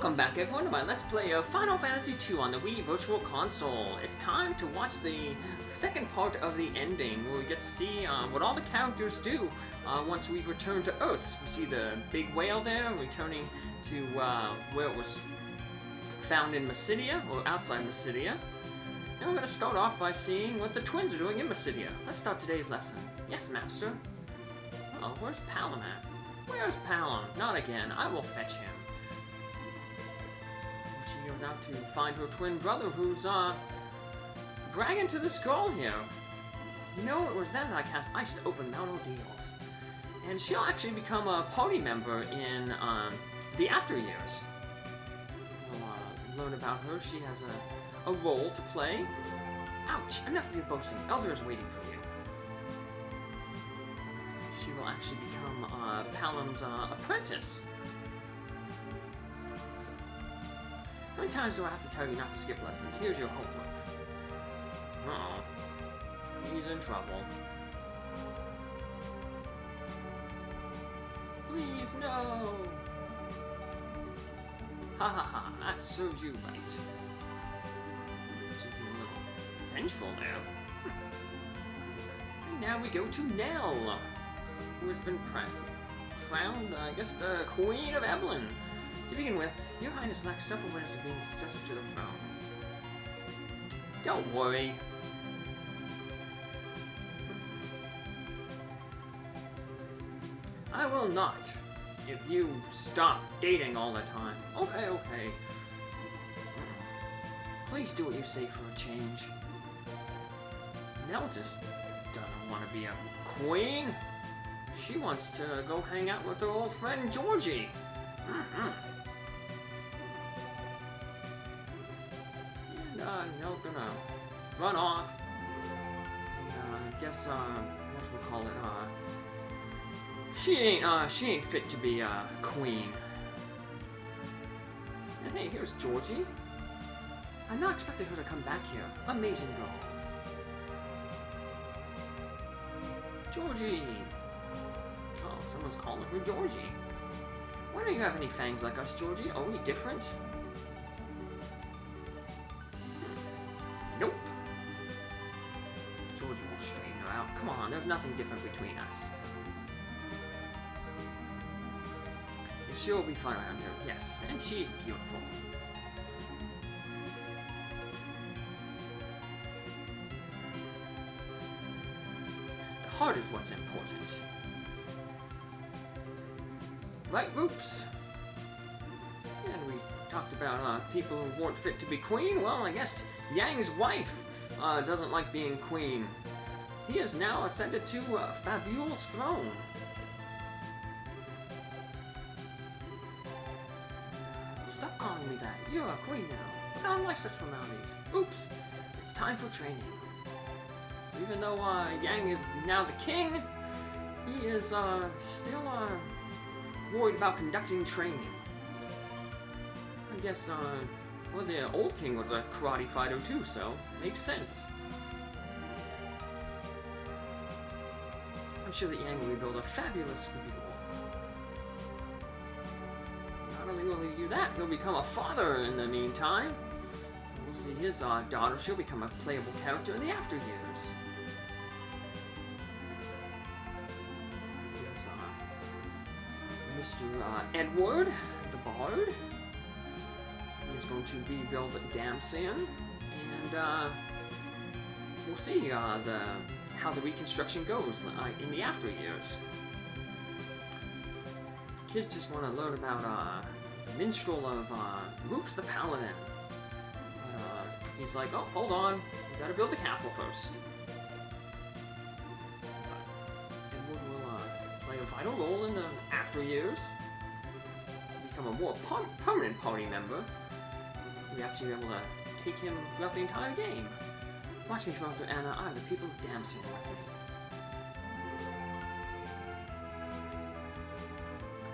Welcome back everyone to my Let's Play of Final Fantasy II on the Wii Virtual Console. It's time to watch the second part of the ending, where we get to see what all the characters do once we return to Earth. We see the big whale there, returning to where it was found in Mysidia, or outside Mysidia. And we're going to start off by seeing what the twins are doing in Mysidia. Let's start today's lesson. Yes, Master. Oh, where's Palom at? Where's Palom? Not again. I will fetch him. She goes out to find her twin brother, who's bragging to this girl here. You know, it was then that I cast Ice to open Mount Ordeals. And she'll actually become a party member in the After Years. We'll learn about her. She has a role to play. Ouch! Enough of your boasting. Elder is waiting for you. She will actually become Palom's apprentice. How many times do I have to tell you not to skip lessons? Here's your homework. Uh-oh. He's in trouble. Please, no! Ha ha ha, that serves you right. She's being a little vengeful there. And now we go to Nell, who has been crowned, I guess, the Queen of Evelyn. To begin with, Your Highness lacks self-awareness of being the successor to the throne. Don't worry. I will not, if you stop dating all the time. Okay, okay. Please do what you say for a change. Nell just doesn't want to be a queen. She wants to go hang out with her old friend Georgie. And Nell's gonna run off. And I guess whatchamacallit, she ain't fit to be a queen. And hey, here's Georgie. I not expected her to come back here. Amazing girl. Georgie. Oh, someone's calling her Georgie. Why don't you have any fangs like us, Georgie? Are we different? Nope. Georgie will straighten her out. Come on, there's nothing different between us. And she'll be fun around here, yes. And she's beautiful. The heart is what's important. Right, Rupes? And we talked about people who weren't fit to be queen. Well, I guess Yang's wife doesn't like being queen. He is now ascended to Fabule's throne. Stop calling me that. You're a queen now. I don't like such formalities. Oops. It's time for training. So even though Yang is now the king, he is still worried about conducting training. I guess, well, the old king was a karate fighter too, so makes sense. I'm sure that Yang will rebuild a fabulous Fabule. Not only will he do that, he'll become a father in the meantime. We'll see his daughter, she'll become a playable character in the After Years. Here's Mr. Edward, the Bard. He's going to rebuild Damson, and we'll see how the reconstruction goes in the After Years. Kids just want to learn about the minstrel of Rupes the Paladin. But, he's like, oh, hold on, you gotta build the castle first. Edward will play a vital role in the After Years, become a more permanent party member. We'll actually be able to take him throughout the entire game. Watch me throughout Anna. I have the people of Damson with me.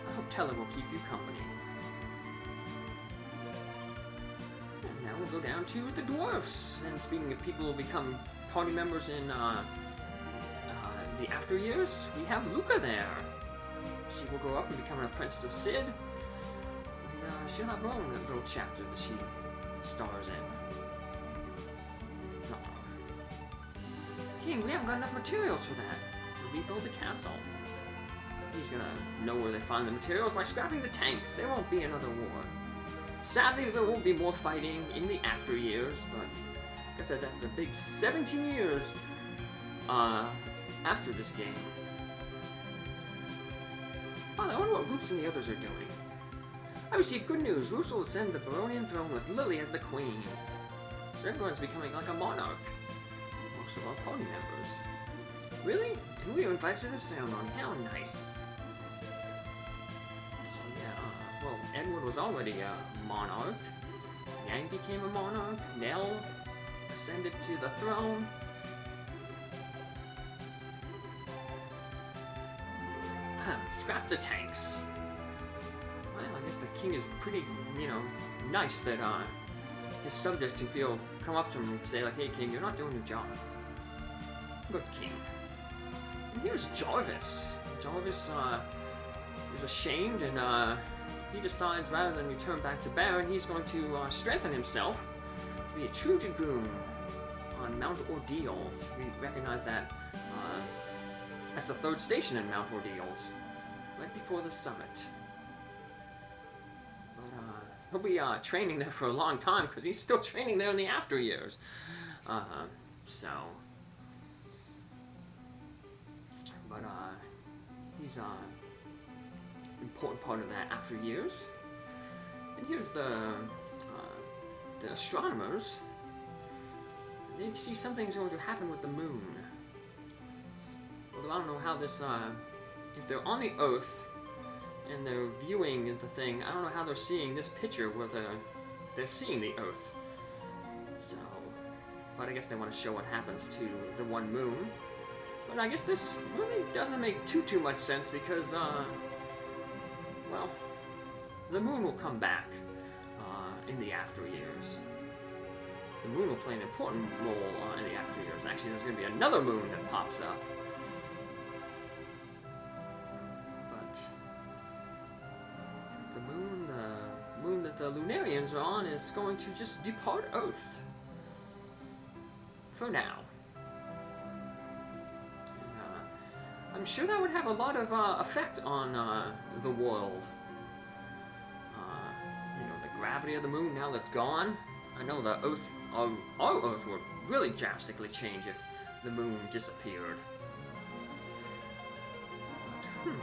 I hope Teller will keep you company. And now we'll go down to the dwarfs. And speaking of people who will become party members in the After Years, we have Luca there. She will grow up and become an apprentice of Sid. And she'll have her own little chapter that she stars in. King, we haven't got enough materials for that to rebuild the castle. He's gonna know where they find the materials by scrapping the tanks. There won't be another war. Sadly, there won't be more fighting in the after years, but like I said, that's a big 17 years after this game. Oh, I wonder what Rupes and the others are doing. I received good news. Rupes will ascend the Baronian throne with Lily as the queen. So everyone's becoming like a monarch. Most of our party members. Really? And we were invited to the ceremony. How nice. So yeah, well, Edward was already a monarch. Yang became a monarch. Nell ascended to the throne. Scrap the tanks. Well, I guess the king is pretty, nice that his subjects can come up to him and say like, hey king, you're not doing your job. Good king. And here's Jarvis. Jarvis is ashamed and he decides rather than return back to Baron, he's going to strengthen himself to be a true dragoon on Mount Ordeals. We recognize that as the third station in Mount Ordeals, right before the summit. But he'll be training there for a long time because he's still training there in the after years. So, but he's important part of that after years. And here's the astronomers. They see something's going to happen with the moon. Although I don't know how this, if they're on the Earth and they're viewing the thing, I don't know how they're seeing this picture where they're seeing the Earth. So, but I guess they want to show what happens to the one moon. But I guess this really doesn't make too much sense because, well, the moon will come back in the after years. The moon will play an important role in the after years. Actually, there's going to be another moon that pops up. But the moon that the Lunarians are on is going to just depart Earth. For now. And, I'm sure that would have a lot of effect on the world. The gravity of the moon, now that's gone. I know the Earth, our Earth would really drastically change if the moon disappeared. But,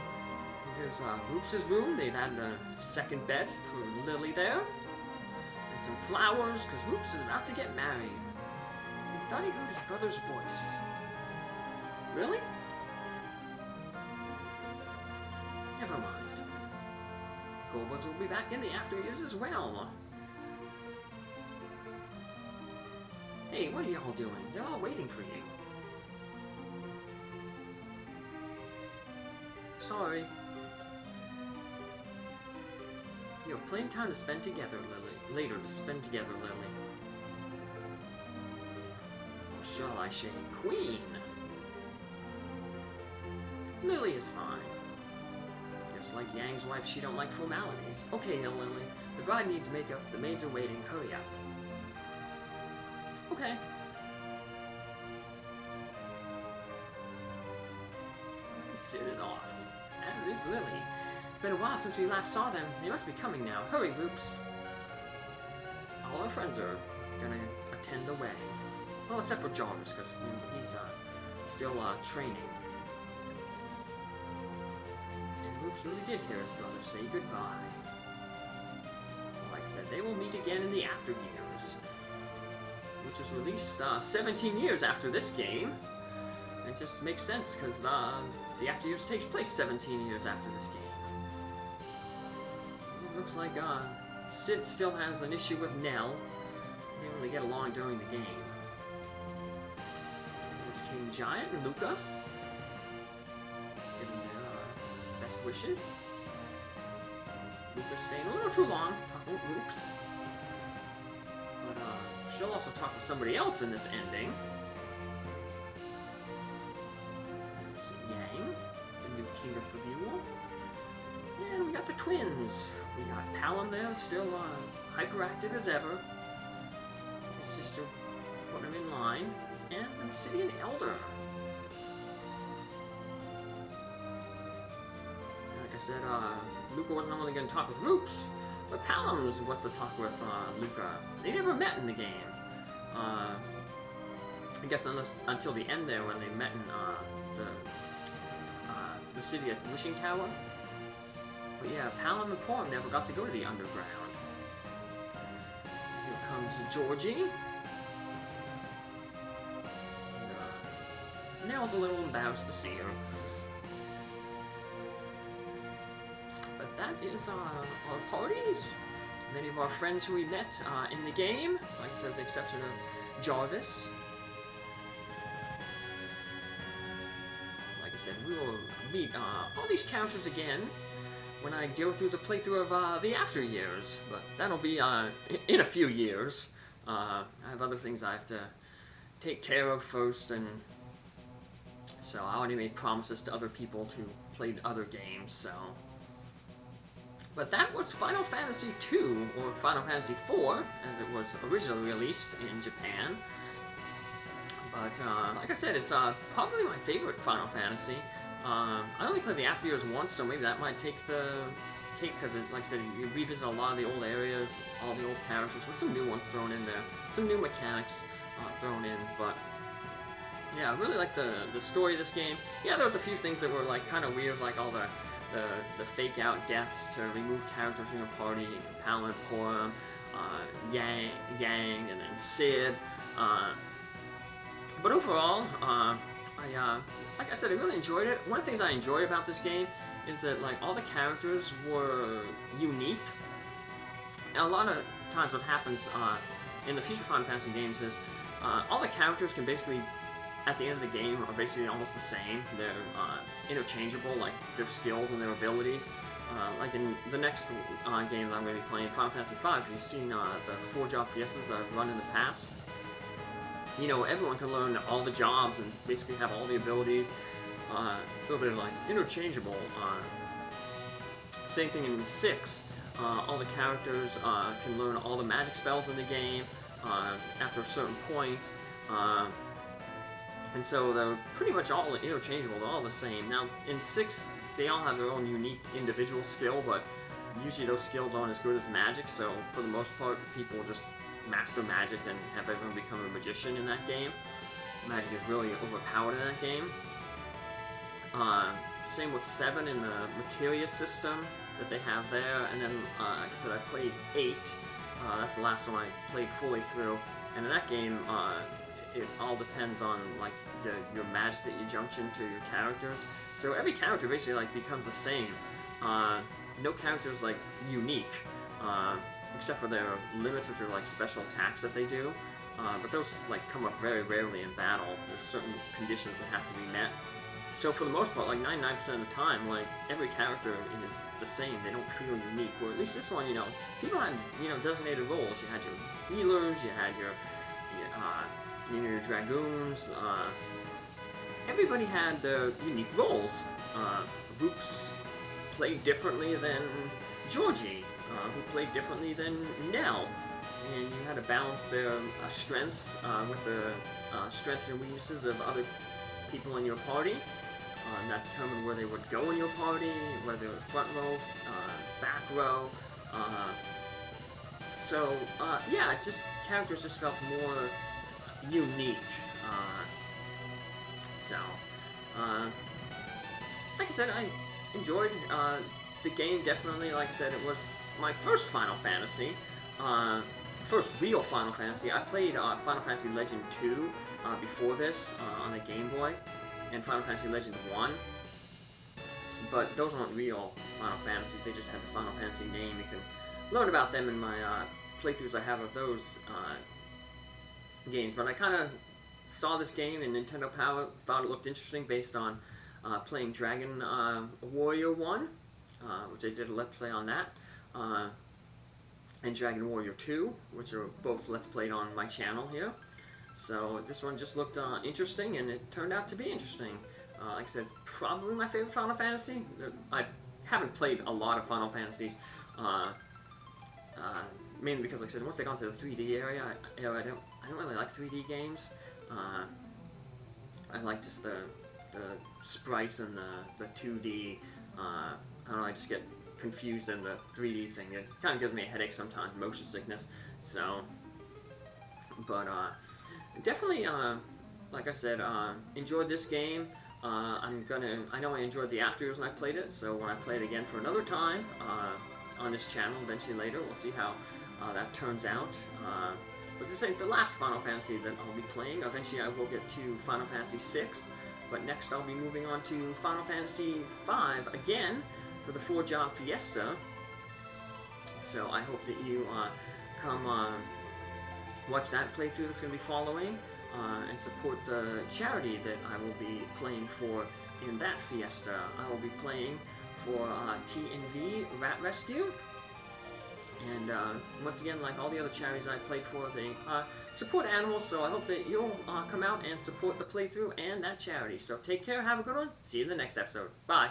here's Rupes' room. They've added a second bed for Lily there. And some flowers, because Rupes is about to get married. He thought he heard his brother's voice. Really? Never mind. Kobolds will be back in the after years as well. Hey, what are y'all doing? They're all waiting for you. Sorry. You have plenty of time to spend together, Lily. Later to spend together, Lily. Or shall I say, Queen? Lily is fine. Just like Yang's wife, she don't like formalities. Okay, Lily. The bride needs makeup. The maids are waiting. Hurry up. Okay. Sid is off. As is Lily. It's been a while since we last saw them. They must be coming now. Hurry, Rupes. All our friends are gonna attend the wedding. Well, except for Jarvis, because he's still training. And Rupes really did hear his brother say goodbye. Like I said, they will meet again in the after years. Which was released 17 years after this game. It just makes sense because the after years takes place 17 years after this game. It looks like Sid still has an issue with Nell. They didn't really get along during the game. There's King Giant and Luca. Giving their best wishes. Luca's staying a little too long to talk about Rupes. But she'll also talk with somebody else in this ending. There's Yang, the new king of Fabule. And we got the twins. We got Palom there, still hyperactive as ever. His sister put him in line. And the Obsidian Elder. Like I said, Luca wasn't only going to talk with Rupes, but Palom was to talk with Luca. They never met in the game. I guess until the end there when they met in the city at Wishing Tower. But yeah, Palom and Porum never got to go to the underground. Here comes Georgie. And, Nell's a little embarrassed to see her. But that is our parties. Many of our friends who we met in the game, like I said, with the exception of Jarvis. Like I said, we will meet all these characters again when I go through the playthrough of the After Years, but that'll be in a few years. I have other things I have to take care of first, and so I already made promises to other people to play other games, so... But that was Final Fantasy II, or Final Fantasy IV, as it was originally released in Japan. But, like I said, it's probably my favorite Final Fantasy. I only played the After Years once, so maybe that might take the cake, because, like I said, you revisit a lot of the old areas, all the old characters, with some new ones thrown in there, some new mechanics thrown in, but... Yeah, I really like the story of this game. Yeah, there was a few things that were, like, kind of weird, like all the fake-out deaths to remove characters from your party, Palom, Porum, Yang, and then Sid. But overall, like I said, I really enjoyed it. One of the things I enjoyed about this game is that, like, all the characters were unique. And a lot of times what happens in the future Final Fantasy games is all the characters can basically, at the end of the game, are basically almost the same. They're interchangeable, like their skills and their abilities. Like in the next game that I'm going to be playing, Final Fantasy V, you've seen the 4-job fiestas that I've run in the past. You know, everyone can learn all the jobs and basically have all the abilities, so they're like interchangeable. Same thing in 6. All the characters can learn all the magic spells in the game after a certain point. And so they're pretty much all interchangeable, they're all the same. Now, in 6, they all have their own unique individual skill, but usually those skills aren't as good as magic, so for the most part, people just master magic and have everyone become a magician in that game. Magic is really overpowered in that game. Same with 7 in the materia system that they have there, and then, like I said, I played 8. That's the last one I played fully through, and in that game, it all depends on, like, your magic that you junction to your characters. So every character basically, like, becomes the same. No character is, like, unique, except for their limits, which are, like, special attacks that they do. But those, like, come up very rarely in battle. There's certain conditions that have to be met. So for the most part, like, 99% of the time, like, every character is the same. They don't feel unique. Or at least this one, you know, people had, you know, designated roles. You had your healers, you had your dragoons. Everybody had their unique roles. Rupes played differently than Georgie, who played differently than Nell. And you had to balance their strengths with the strengths and weaknesses of other people in your party. That determined where they would go in your party, whether they were front row, back row. So, yeah, it just, characters just felt more unique. Like I said, I enjoyed the game, definitely. Like I said, it was my first Final Fantasy. First real Final Fantasy. I played Final Fantasy Legend 2 before this on the Game Boy, and Final Fantasy Legend 1. But those weren't real Final Fantasies, they just had the Final Fantasy name. You can learn about them in my playthroughs I have of those games. But I kind of saw this game in Nintendo Power, thought it looked interesting based on playing Dragon Warrior 1, which I did a Let's Play on that, and Dragon Warrior 2, which are both Let's Played on my channel here. So this one just looked interesting, and it turned out to be interesting. Like I said, it's probably my favorite Final Fantasy. I haven't played a lot of Final Fantasies. Mainly because, like I said, once they got into the 3D area, I don't really like 3D games. I like just the sprites and the 2D. I don't know, I just get confused in the 3D thing. It kind of gives me a headache sometimes, motion sickness. So, but definitely, like I said, enjoyed this game. I know I enjoyed the after when I played it, so when I play it again for another time on this channel, eventually later, we'll see how that turns out. But this ain't the last Final Fantasy that I'll be playing. Eventually I will get to Final Fantasy VI, but next I'll be moving on to Final Fantasy V again for the 4-job Fiesta. So I hope that you come watch that playthrough that's going to be following, and support the charity that I will be playing for in that Fiesta. I will be playing for TNV Rat Rescue. And once again, like all the other charities I played for, they support animals, so I hope that you'll come out and support the playthrough and that charity. So take care, have a good one, see you in the next episode. Bye!